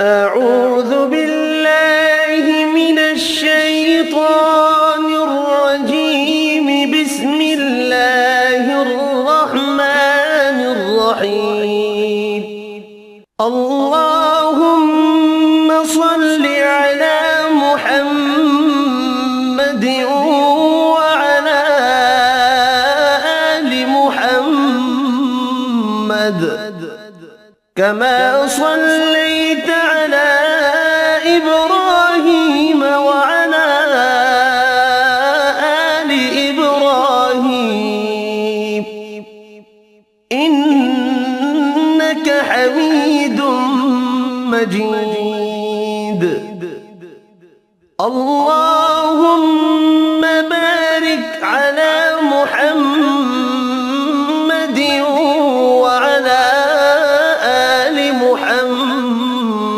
أعوذ بالله من الشيطان الرجيم. بسم الله الرحمن الرحيم. اللهم صل على محمد وعلى آل محمد كما صليت على إبراهيم وعلى آل إبراهيم إنك حميد مجيد. الله